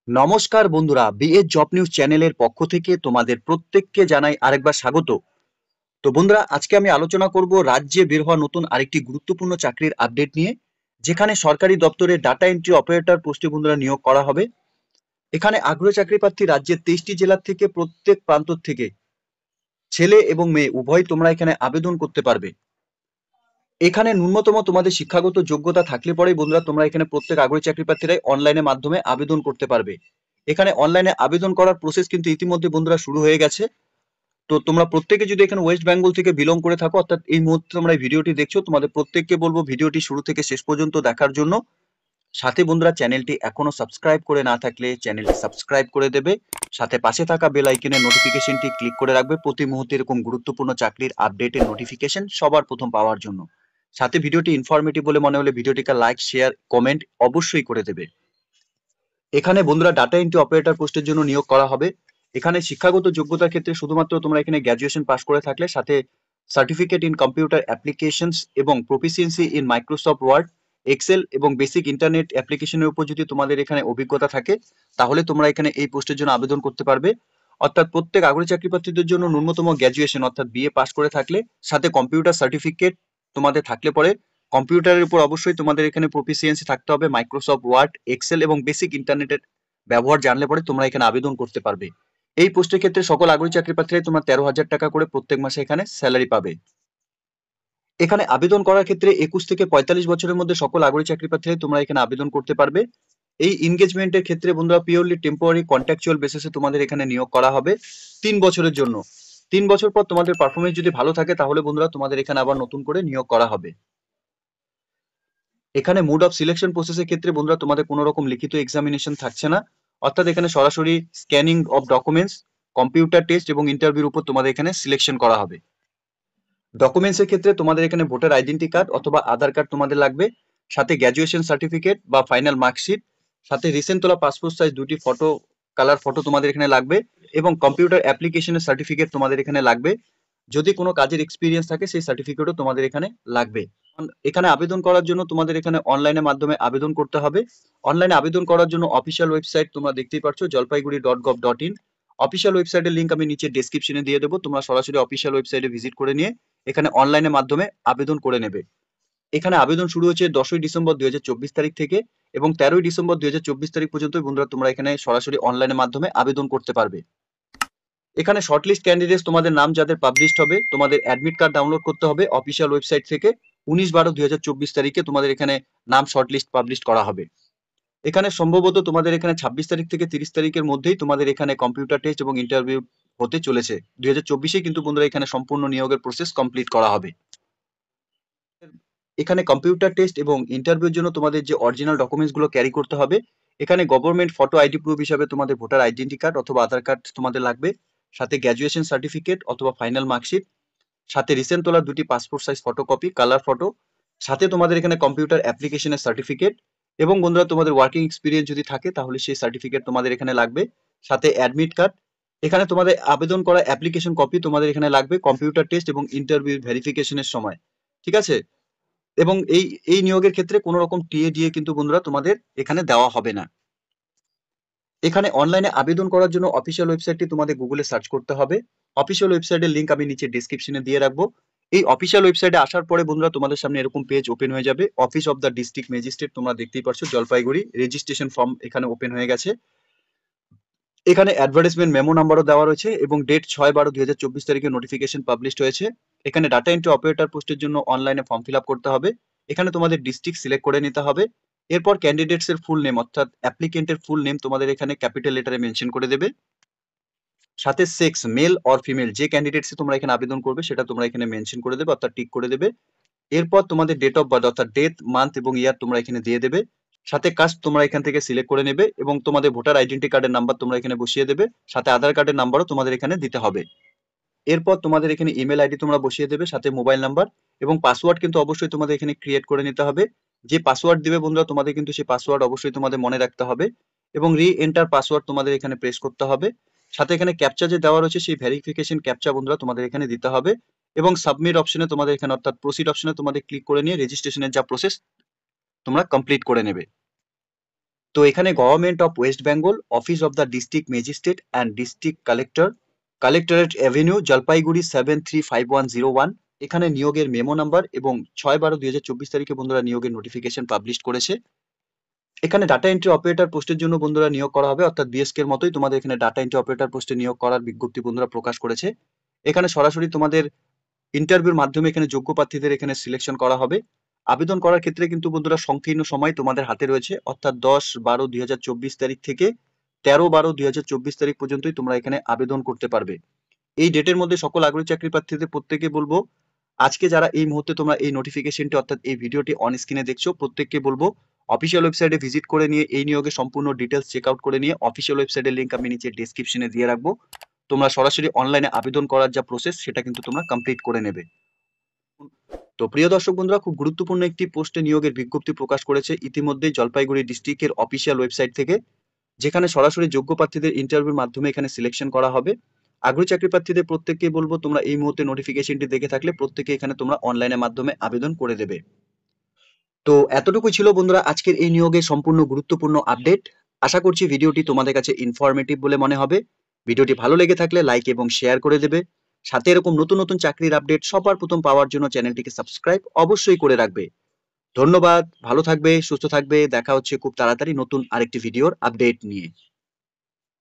নমস্কার বন্ধুরা, BA job news চ্যানেলের পক্ষ থেকে তোমাদের প্রত্যেককে জানাই আরেকবার স্বাগত। তো বন্ধুরা, আজকে আমি আলোচনা করব রাজ্যে বের হওয়া নতুন আরেকটি গুরুত্বপূর্ণ চাকরির আপডেট নিয়ে, যেখানে সরকারি দপ্তরে ডাটা এন্ট্রি অপারেটর পোস্টে বন্ধুরা নিয়োগ করা হবে। এখানে আগ্রহী চাকরি প্রার্থী রাজ্যের 23টি জেলা থেকে প্রত্যেক প্রান্ত থেকে ছেলে এবং মেয়ে উভয় তোমরা এখানে আবেদন করতে পারবে। এখানে ন্যূনতম তোমাদের শিক্ষাগত যোগ্যতা থাকলে পরেই বন্ধুরা তোমরা এখানে প্রত্যেক আগ্রহী চাকরি প্রার্থীরাই অনলাইনের মাধ্যমে আবেদন করতে পারবে। এখানে অনলাইনে আবেদন করার প্রসেস কিন্তু ইতিমধ্যে বন্ধুরা শুরু হয়ে গেছে। তো তোমরা প্রত্যেকে যদি এখানে ওয়েস্ট বেঙ্গল থেকে বিলং করে থাকো, অর্থাৎ এই মুহূর্তে তোমরা এই ভিডিওটি দেখছো, তোমাদের প্রত্যেককে বলবো ভিডিওটি শুরু থেকে শেষ পর্যন্ত দেখার জন্য। সাথে বন্ধুরা, চ্যানেলটি এখনো সাবস্ক্রাইব করে না থাকলে চ্যানেলটি সাবস্ক্রাইব করে দেবে। সাথে পাশে থাকা বেল আইকনের নোটিফিকেশনটি ক্লিক করে রাখবে প্রতি মুহূর্তে এরকম গুরুত্বপূর্ণ চাকরির আপডেটের নোটিফিকেশন সবার প্রথম পাওয়ার জন্য। সাথে ভিডিওটি ইনফরমেটিভ বলে মনে হলে ভিডিওটিকে লাইক, শেয়ার, কমেন্ট অবশ্যই করে দেবে। এখানে বন্ধুরা ডাটা এন্ট্রি অপারেটর পোস্টের জন্য নিয়োগ করা হবে। এখানে শিক্ষাগত যোগ্যতার ক্ষেত্রে শুধুমাত্র তোমরা এখানে গ্র্যাজুয়েশন পাস করে থাকলে, সাথে সার্টিফিকেট ইন কম্পিউটার অ্যাপ্লিকেশনস এবং proficiency in Microsoft Word, Excel এবং বেসিক ইন্টারনেট অ্যাপ্লিকেশনের উপর যদি তোমাদের এখানে অভিজ্ঞতা থাকে, তাহলে তোমরা এখানে এই পোস্টের জন্য আবেদন করতে পারবে। অর্থাৎ প্রত্যেক আগ্রহী চাকরি প্রার্থীদের জন্য ন্যূনতম গ্র্যাজুয়েশন অর্থাৎ বিএ পাস করে থাকলে, সাথে কম্পিউটার সার্টিফিকেট তোমাদের থাকলে পরে কম্পিউটারের উপর অবশ্যই তোমাদের এখানে প্রফিসিয়েন্সি থাকতে হবে, মাইক্রোসফট ওয়ার্ড, এক্সেল এবং বেসিক ইন্টারনেটের ব্যবহার জানলে পরে তোমরা এখানে আবেদন করতে পারবে। এই পোস্টের ক্ষেত্রে সকল আগ্রহী চাকরি প্রার্থীরাই তোমরা 13,000 টাকা করে প্রত্যেক মাসে এখানে স্যালারি পাবে। এখানে আবেদন করার ক্ষেত্রে 21 থেকে 45 বছরের মধ্যে সকল আগ্রহী চাকরি প্রার্থীরাই তোমরা এখানে আবেদন করতে পারবে। এই এনগেজমেন্টের ক্ষেত্রে বন্ধুরা পিওরলি টেম্পোরারি কন্ট্রাকচুয়াল বেসিসে তোমাদের এখানে নিয়োগ করা হবে 3 বছরের জন্য। 3 বছর পর তোমাদের পারফরমেন্স যদি ভালো থাকে, তাহলে বন্ধুরা তোমাদের এখানে আবার নতুন করে নিয়োগ করা হবে। এখানে মোড অফ সিলেকশন প্রসেসের ক্ষেত্রে বন্ধুরা তোমাদের কোনো রকম লিখিত এক্সামিনেশন থাকছে না, অর্থাৎ এখানে সরাসরি scanning of documents, computer test এবং ইন্টারভিউর উপর তোমাদের এখানে সিলেকশন করা হবে। ডকুমেন্টস এর ক্ষেত্রে তোমাদের এখানে ভোটার আইডেন্টি কার্ড অথবা আধার কার্ড তোমাদের লাগবে, সাথে গ্র্যাজুয়েশন সার্টিফিকেট বা ফাইনাল মার্কশিট, সাথে রিসেন্ট তোলা পাসপোর্ট সাইজ দুটি ফটো, কালার ফটো তোমাদের এখানে লাগবে, এবং কম্পিউটার অ্যাপ্লিকেশনের সার্টিফিকেট তোমাদের এখানে লাগবে। যদি কোনো কাজের এক্সপিরিয়েন্স থাকে সেই সার্টিফিকেটও তোমাদের এখানে লাগবে। এখানে আবেদন করার জন্য তোমাদের এখানে অনলাইনের মাধ্যমে আবেদন করতে হবে। অনলাইনে আবেদন করার জন্য অফিসিয়াল ওয়েবসাইট তোমরা দেখতেই পাচ্ছ, জলপাইগুড়ি.gov.in। অফিসিয়াল ওয়েবসাইটের লিংক আমি নিচে ডেসক্রিপশনে দিয়ে দেবো, তোমরা সরাসরি অফিসিয়াল ওয়েবসাইটে ভিজিট করে নিয়ে এখানে অনলাইনের মাধ্যমে আবেদন করে নেবে। এখানে আবেদন শুরু হচ্ছে 10ই ডিসেম্বর 2024 তারিখ থেকে এবং 13ই ডিসেম্বর 2024 তারিখ পর্যন্ত বন্ধুরা তোমরা এখানে সরাসরি অনলাইনের মাধ্যমে আবেদন করতে পারবে। এখানে শর্টলিস্ট ক্যান্ডিডেটস তোমাদের নাম যাদের পাবলিশড হবে, তোমাদের অ্যাডমিট কার্ড ডাউনলোড করতে হবে অফিসিয়াল ওয়েবসাইট থেকে। 19/12/2024 তারিখে তোমাদের এখানে নাম শর্টলিস্ট পাবলিশ করা হবে। এখানে সম্ভবত তোমাদের এখানে 26 তারিখ থেকে 30 তারিখের মধ্যেই তোমাদের এখানে কম্পিউটার টেস্ট এবং ইন্টারভিউ হতে চলেছে। 2024 কিন্তু বন্ধুরা এখানে সম্পূর্ণ নিয়োগের প্রসেস কমপ্লিট করা হবে। এখানে কম্পিউটার টেস্ট এবং ইন্টারভিউর জন্য তোমাদের যে অরিজিনাল ডকুমেন্টস গুলো ক্যারি করতে হবে, এখানে গভর্নমেন্ট ফটো আইডি প্রুফ হিসাবে তোমাদের ভোটার আইডেন্টি কার্ড অথবা আধার কার্ড তোমাদের লাগবে, সাথে গ্র্যাজুয়েশন সার্টিফিকেট অথবা ফাইনাল মার্কশিট, সাথে রিসেন্ট তোলা দুটি passport size photocopy, colour photo, সাথে তোমাদের এখানে কম্পিউটার অ্যাপ্লিকেশনের সার্টিফিকেট, এবং বন্ধুরা তোমাদের ওয়ার্কিং এক্সপিরিয়েন্স যদি থাকে তাহলে সেই সার্টিফিকেট তোমাদের এখানে লাগবে, সাথে অ্যাডমিট কার্ড। এখানে তোমাদের আবেদন করা অ্যাপ্লিকেশন কপি তোমাদের এখানে লাগবে কম্পিউটার টেস্ট এবং ইন্টারভিউ ভেরিফিকেশনের সময়, ঠিক আছে? এবং এই এই নিয়োগের ক্ষেত্রে কোনো রকম টিএ দিয়ে কিন্তু বন্ধুরা তোমাদের এখানে দেওয়া হবে না। এখানে অনলাইনে আবেদন করার জন্য অফিসিয়াল ওয়েবসাইটটি তোমাদের গুগলে সার্চ করতে হবে। অফিসিয়াল ওয়েবসাইটের লিংক আমি নিচে ডেসক্রিপশনে দিয়ে রাখবো। এই অফিসিয়াল ওয়েবসাইটে আসার পরে বন্ধুরা তোমাদের সামনে এরকম পেজ ওপেন হয়ে যাবে। Office of the district magistrate তোমরা দেখতেই পারছো, জলপাইগুড়ি। রেজিস্ট্রেশন ফর্ম এখানে ওপেন হয়ে গেছে। এখানে অ্যাডভার্টাইজমেন্ট মেমো নাম্বারও দেওয়া রয়েছে এবং ডেট 6/12/2024 তারিখে নোটিফিকেশন পাবলিশড হয়েছে। এখানে ডাটা এন্ট্রি অপারেটর পোস্টের জন্য অনলাইনে ফর্ম ফিল আপ করতে হবে। এখানে তোমাদের ডিস্ট্রিক্ট সিলেক্ট করে নিতে হবে। এরপর ক্যান্ডিডেটস এর ফুল নেম অর্থাৎ অ্যাপ্লিকেন্টের ফুল নেম তোমাদের এখানে ক্যাপিটাল লেটারে মেনশন করে দেবে, সাথে সেক্স মেল অর ফিমেল যে ক্যান্ডিডেটস তোমরা এখানে আবেদন করবে সেটা তোমরা এখানে মেনশন করে দেবে অর্থাৎ টিক করে দেবে। এরপর তোমাদের ডেট অফ বার্থ অর্থাৎ ডেট, মান্থ এবং ইয়ার তোমরা এখানে দিয়ে দেবে, সাথে কাস্ট তোমরা এখান থেকে সিলেক্ট করে নেবে এবং তোমাদের ভোটার আইডেন্টি কার্ডের নাম্বার তোমরা এখানে বসিয়ে দেবে, সাথে আধার কার্ডের নাম্বারও তোমাদের এখানে দিতে হবে। এরপর তোমাদের এখানে ইমেল আইডি তোমরা বসিয়ে দেবে, সাথে মোবাইল নাম্বার এবং পাসওয়ার্ড কিন্তু অবশ্যই তোমাদের এখানে ক্রিয়েট করে নিতে হবে। যে পাসওয়ার্ড দিবে বন্ধুরা তোমাদের কিন্তু সেই পাসওয়ার্ড অবশ্যই তোমাদের মনে রাখতে হবে এবং রি এন্টার পাসওয়ার্ড তোমাদের এখানে প্রেস করতে হবে। সাথে এখানে ক্যাপচা যে দেওয়া রয়েছে সেই ভেরিফিকেশন ক্যাপচা বন্ধুরা তোমাদের এখানে দিতে হবে এবং সাবমিট অপশনে তোমাদের এখানে অর্থাৎ প্রসিড অপশনে তোমাদের ক্লিক করে নিয়ে রেজিস্ট্রেশনের যা প্রসেস তোমরা কমপ্লিট করে নেবে। তো এখানে government of West Bengal, office of the district magistrate and district collector, collectorate Avenue, Jalpaiguri 735101। এখানে নিয়োগের মেমো নাম্বার এবং 6/12/2024 তারিখে বন্ধুরা নিয়োগের নোটিফিকেশন পাবলিশ করেছে। এখানে ডাটা এন্ট্রি অপারেটর পোস্টের জন্য বন্ধুরা নিয়োগ করা হবে, অর্থাৎ বিএসকে এর মতোই তোমাদের এখানে ডাটা এন্ট্রি অপারেটর পোস্টে নিয়োগ করার বিজ্ঞপ্তি বন্ধুরা প্রকাশ করেছে। এখানে সরাসরি তোমাদের ইন্টারভিউর মাধ্যমে এখানে যোগ্য প্রার্থীদের এখানে সিলেকশন করা হবে। আবেদন করার ক্ষেত্রে কিন্তু বন্ধুরা সংকীর্ণ সময় তোমাদের হাতে রয়েছে, অর্থাৎ 10/12/2024 তারিখ থেকে 13/12/2024 তারিখ পর্যন্তই তোমরা এখানে আবেদন করতে পারবে। এই ডেটের মধ্যে সকল আগ্রহী চাকরি প্রার্থীদের প্রত্যেককে বলবো, আজকে যারা এই মুহূর্তে তোমরা এই নোটিফিকেশনটি অর্থাৎ এই ভিডিওটি অন স্ক্রিনে দেখছো, প্রত্যেককে বলবো অফিসিয়াল ওয়েবসাইটে ভিজিট করে নিয়ে এই নিয়োগের সম্পূর্ণ ডিটেলস চেক আউট করে নিয়ে অফিসিয়াল ওয়েবসাইটের লিংক আমি নিচে ডেসক্রিপশনে দিয়ে রাখবো। তোমরা সরাসরি অনলাইনে আবেদন করার যা প্রসেস সেটা কিন্তু তোমরা কমপ্লিট করে নেবে। তো প্রিয় দর্শক বন্ধুরা, খুব গুরুত্বপূর্ণ একটি পোস্টে নিয়োগের বিজ্ঞপ্তি প্রকাশ করেছে ইতিমধ্যেই জলপাইগুড়ি ডিস্ট্রিক্টের অফিসিয়াল ওয়েবসাইট থেকে, যেখানে সরাসরি যোগ্য প্রার্থীদের ইন্টারভিউর মাধ্যমে এখানে সিলেকশন করা হবে। আগ্রহী চাকরি প্রার্থীদের প্রত্যেককে বলবো তোমরা এই মুহূর্তে নোটিফিকেশনটি দেখে থাকলে প্রত্যেকে এখানে তোমরা অনলাইনের মাধ্যমে আবেদন করে দেবে। তো এতটুকুই ছিল বন্ধুরা আজকের এই নিয়োগের সম্পূর্ণ গুরুত্বপূর্ণ আপডেট। আশা করছি ভিডিওটি তোমাদের কাছে ইনফরমেটিভ বলে মনে হবে। ভিডিওটি ভালো লেগে থাকলে লাইক এবং শেয়ার করে দেবে। সাথে এরকম নতুন নতুন চাকরির আপডেট সবার প্রথম পাওয়ার জন্য চ্যানেলটিকে সাবস্ক্রাইব অবশ্যই করে রাখবে। ধন্যবাদ, ভালো থাকবে, সুস্থ থাকবে। দেখা হচ্ছে খুব তাড়াতাড়ি নতুন আরেকটি ভিডিওর আপডেট নিয়ে।